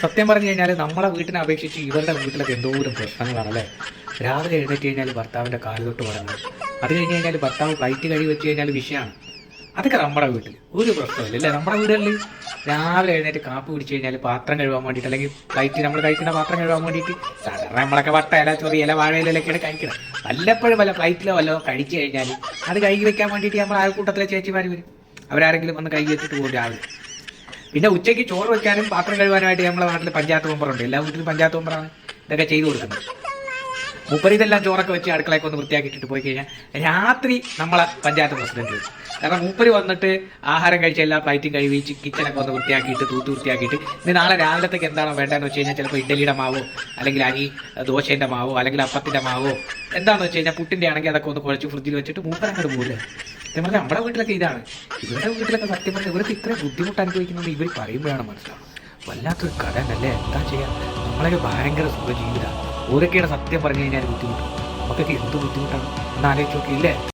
സത്യം പറഞ്ഞു കഴിഞ്ഞാൽ നമ്മളെ വീട്ടിനെ അപേക്ഷിച്ച് ഇവരുടെ വീട്ടിലൊക്കെ എന്തോരം പ്രശ്നങ്ങളാണല്ലേ. രാവിലെ എഴുന്നേറ്റ് കഴിഞ്ഞാൽ ഭർത്താവിൻ്റെ കാല് തൊട്ട് പറഞ്ഞു, അത് കഴിഞ്ഞ് കഴിഞ്ഞാൽ ഭർത്താവ് ഫ്ലൈറ്റ് കഴി വെച്ച് കഴിഞ്ഞാൽ വിഷയമാണ്. അതൊക്കെ നമ്മുടെ വീട്ടിൽ ഒരു പ്രശ്നമില്ല അല്ലേ. നമ്മുടെ വീടുകളിൽ രാവിലെ എഴുന്നേറ്റ് കാപ്പി പിടിച്ച് കഴിഞ്ഞാൽ പാത്രം കഴുകാൻ വേണ്ടിയിട്ട്, അല്ലെങ്കിൽ ഫ്ലൈറ്റ് നമ്മൾ കഴിക്കുന്ന പാത്രം കഴുകാൻ വേണ്ടിയിട്ട് സാധാരണ നമ്മളൊക്കെ വട്ട ഇല ചൊറി ഇല വാഴയിലൊക്കെയാണ് കഴിക്കണം. വല്ലപ്പോഴും വല്ല ഫ്ലൈറ്റിലോ വല്ലോ കഴിച്ചു കഴിഞ്ഞാൽ അത് കഴുകി വെക്കാൻ വേണ്ടിയിട്ട് നമ്മൾ അയൽക്കൂട്ടത്തിലെ ചേച്ചിമാർ വരും. അവരാരെങ്കിലും വന്ന് കഴുകി വെച്ചിട്ട് പോകും രാവിലെ. പിന്നെ ഉച്ചയ്ക്ക് ചോറ് വെക്കാനും പാത്രം കഴുകാനുമായിട്ട് നമ്മുടെ നാട്ടിൽ പഞ്ചായത്ത് മെമ്പറുണ്ട്. എല്ലാ വീട്ടിലും പഞ്ചായത്ത് മെമ്പറാണ് ഇതൊക്കെ ചെയ്തു കൊടുക്കുന്നത്. മൂപ്പര് ഇതെല്ലാം ചോറൊക്കെ വെച്ച് അടുക്കളയൊക്കെ ഒന്ന് വൃത്തിയാക്കിയിട്ട് പോയി കഴിഞ്ഞാൽ രാത്രി നമ്മളെ പഞ്ചായത്ത് പ്രസിഡന്റ് വരും. കാരണം മൂപ്പര് വന്നിട്ട് ആഹാരം കഴിച്ച എല്ലാ പ്ലേറ്റും കഴിവിച്ച് കിച്ചണൊക്കെ ഒന്ന് വൃത്തിയാക്കിയിട്ട് വൃത്തിയാക്കിയിട്ട് ഇനി നാളെ രാവിലത്തേക്ക് എന്താണോ വേണ്ടതെന്ന് വെച്ച് കഴിഞ്ഞാൽ ചിലപ്പോൾ ഇഡ്ഡലിയുടെ മാവോ അല്ലെങ്കിൽ അരി ദോശേൻ്റെ മാവോ അല്ലെങ്കിൽ അപ്പത്തിൻ്റെ മാവോ എന്താണെന്ന് വെച്ച് കഴിഞ്ഞാൽ പുട്ടിൻ്റെ ആണെങ്കിൽ അതൊക്കെ ഒന്ന് കുഴച്ച് ഫ്രിഡ്ജിൽ വെച്ചിട്ട് മൂപ്പരങ്ങോട്ട് പോകില്ലേ. സത്യം പറഞ്ഞാൽ നമ്മുടെ വീട്ടിലൊക്കെ ഇതാണ്. ഇവരുടെ വീട്ടിലൊക്കെ സത്യം പറഞ്ഞാൽ ഇവർക്ക് ഇത്രയും ബുദ്ധിമുട്ട് അനുഭവിക്കുന്നത് ഇവർ പറയുമ്പോഴാണ് മനസ്സിലാവും. വല്ലാത്തൊരു കഥ എന്നല്ലേ. എന്താ ചെയ്യാം, നമ്മളൊക്കെ ഭയങ്കര സുഖ ജീവിതമാണ്. ഓരൊക്കെയാണ് സത്യം പറഞ്ഞു കഴിഞ്ഞാൽ ബുദ്ധിമുട്ട്. നമുക്കൊക്കെ എന്ത് ബുദ്ധിമുട്ടാണ് എന്നാലോചിച്ച് നോക്കിയില്ലേ.